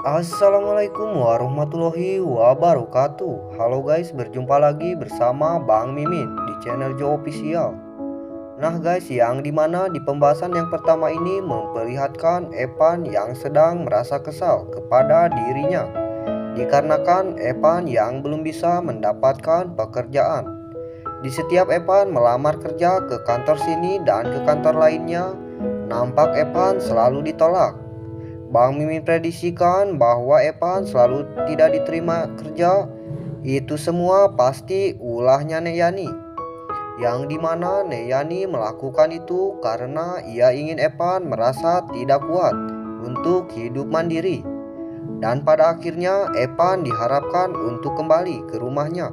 Assalamualaikum warahmatullahi wabarakatuh. Halo guys, berjumpa lagi bersama Bang Mimin di channel Jo Official. Nah guys, yang dimana di pembahasan yang pertama ini memperlihatkan Evan yang sedang merasa kesal kepada dirinya dikarenakan Evan yang belum bisa mendapatkan pekerjaan. Di setiap Evan melamar kerja ke kantor sini dan ke kantor lainnya, nampak Evan selalu ditolak. Bang Mimin prediksikan bahwa Evan selalu tidak diterima kerja. Itu semua pasti ulahnya Neyani. Yang dimana Neyani melakukan itu karena ia ingin Evan merasa tidak kuat untuk hidup mandiri. Dan pada akhirnya Evan diharapkan untuk kembali ke rumahnya.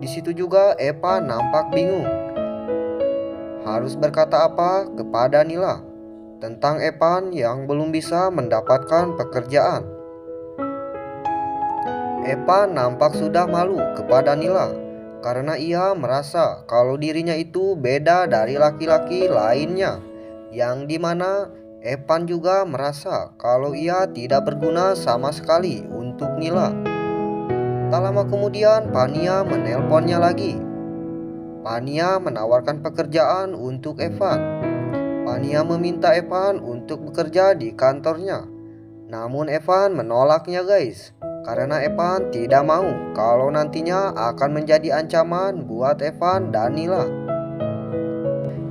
Di situ juga Evan nampak bingung. Harus berkata apa kepada Nila tentang Evan yang belum bisa mendapatkan pekerjaan. Evan nampak sudah malu kepada Nila karena ia merasa kalau dirinya itu beda dari laki-laki lainnya, yang dimana Evan juga merasa kalau ia tidak berguna sama sekali untuk Nila. Tak lama kemudian Pania menelponnya lagi. Pania menawarkan pekerjaan untuk Evan. Pania meminta Evan untuk bekerja di kantornya. Namun Evan menolaknya guys, karena Evan tidak mau kalau nantinya akan menjadi ancaman buat Evan dan Nila.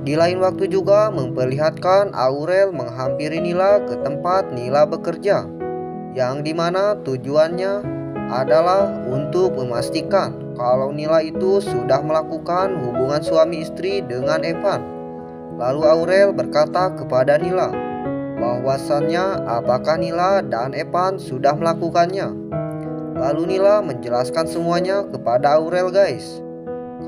Di lain waktu juga memperlihatkan Aurel menghampiri Nila ke tempat Nila bekerja, yang dimana tujuannya adalah untuk memastikan kalau Nila itu sudah melakukan hubungan suami istri dengan Evan. Lalu Aurel berkata kepada Nila bahwasannya apakah Nila dan Evan sudah melakukannya. Lalu Nila menjelaskan semuanya kepada Aurel guys,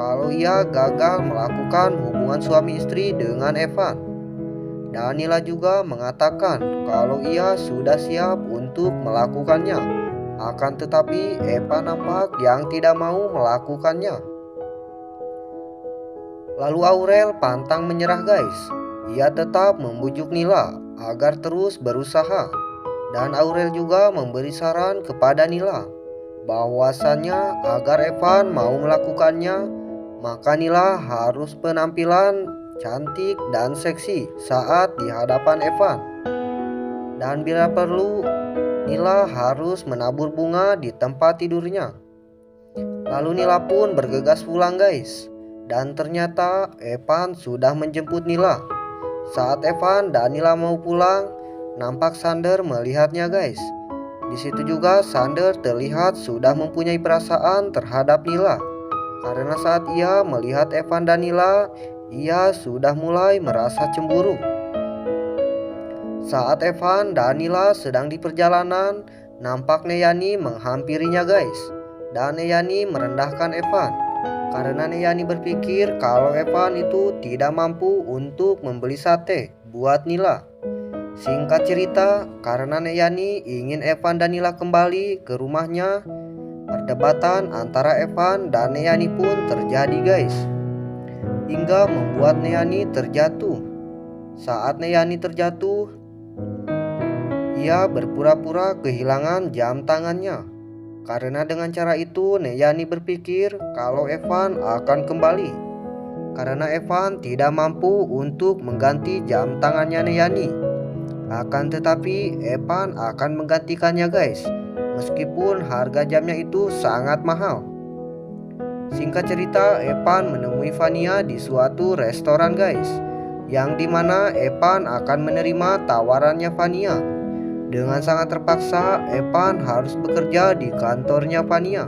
kalau ia gagal melakukan hubungan suami istri dengan Evan. Dan Nila juga mengatakan kalau ia sudah siap untuk melakukannya. Akan tetapi Evan nampak yang tidak mau melakukannya. Lalu Aurel pantang menyerah guys. Ia tetap membujuk Nila agar terus berusaha. Dan Aurel juga memberi saran kepada Nila bahwasannya agar Evan mau melakukannya, maka Nila harus penampilan cantik dan seksi saat di hadapan Evan. Dan bila perlu, Nila harus menabur bunga di tempat tidurnya. Lalu Nila pun bergegas pulang guys. Dan ternyata Evan sudah menjemput Nila. Saat Evan dan Nila mau pulang, nampak Sander melihatnya guys. Di situ juga Sander terlihat sudah mempunyai perasaan terhadap Nila. Karena saat ia melihat Evan dan Nila, ia sudah mulai merasa cemburu. Saat Evan dan Nila sedang di perjalanan, nampak Neyani menghampirinya guys. Dan Neyani merendahkan Evan. Karena Neyani berpikir kalau Evan itu tidak mampu untuk membeli sate buat Nila. Singkat cerita, karena Neyani ingin Evan dan Nila kembali ke rumahnya, perdebatan antara Evan dan Neyani pun terjadi guys. Hingga membuat Neyani terjatuh. Saat Neyani terjatuh, ia berpura-pura kehilangan jam tangannya. Karena dengan cara itu Neyani berpikir kalau Evan akan kembali. Karena Evan tidak mampu untuk mengganti jam tangannya Neyani. Akan tetapi Evan akan menggantikannya guys, meskipun harga jamnya itu sangat mahal. Singkat cerita, Evan menemui Vania di suatu restoran guys, yang dimana Evan akan menerima tawarannya Vania. Dengan sangat terpaksa, Evan harus bekerja di kantornya Vania.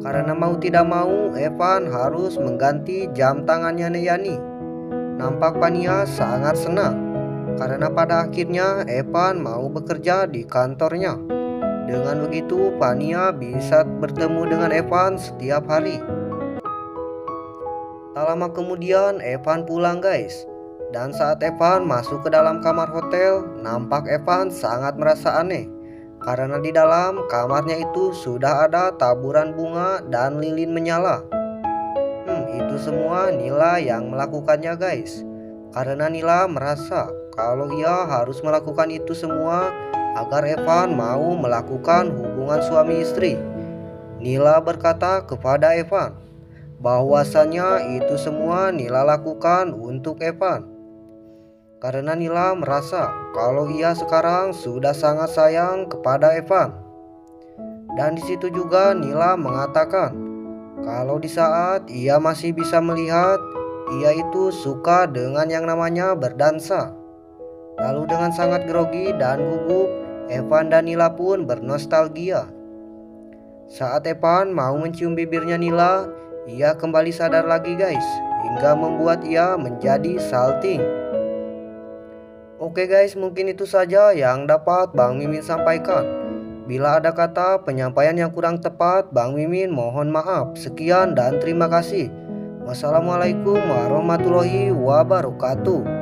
Karena mau tidak mau, Evan harus mengganti jam tangannya Neyani. Nampak Vania sangat senang, karena pada akhirnya Evan mau bekerja di kantornya. Dengan begitu, Vania bisa bertemu dengan Evan setiap hari. Tak lama kemudian, Evan pulang guys. Dan saat Evan masuk ke dalam kamar hotel, nampak Evan sangat merasa aneh. Karena di dalam kamarnya itu sudah ada taburan bunga dan lilin menyala. Itu semua Nila yang melakukannya guys. Karena Nila merasa kalau ia harus melakukan itu semua agar Evan mau melakukan hubungan suami istri. Nila berkata kepada Evan bahwasannya itu semua Nila lakukan untuk Evan. Karena Nila merasa kalau ia sekarang sudah sangat sayang kepada Evan. Dan di situ juga Nila mengatakan kalau di saat ia masih bisa melihat, ia itu suka dengan yang namanya berdansa. Lalu dengan sangat grogi dan gugup, Evan dan Nila pun bernostalgia. Saat Evan mau mencium bibirnya Nila, ia kembali sadar lagi guys, hingga membuat ia menjadi salting. Oke guys, mungkin itu saja yang dapat Bang Mimin sampaikan. Bila ada kata penyampaian yang kurang tepat, Bang Mimin mohon maaf. Sekian dan terima kasih. Wassalamualaikum warahmatullahi wabarakatuh.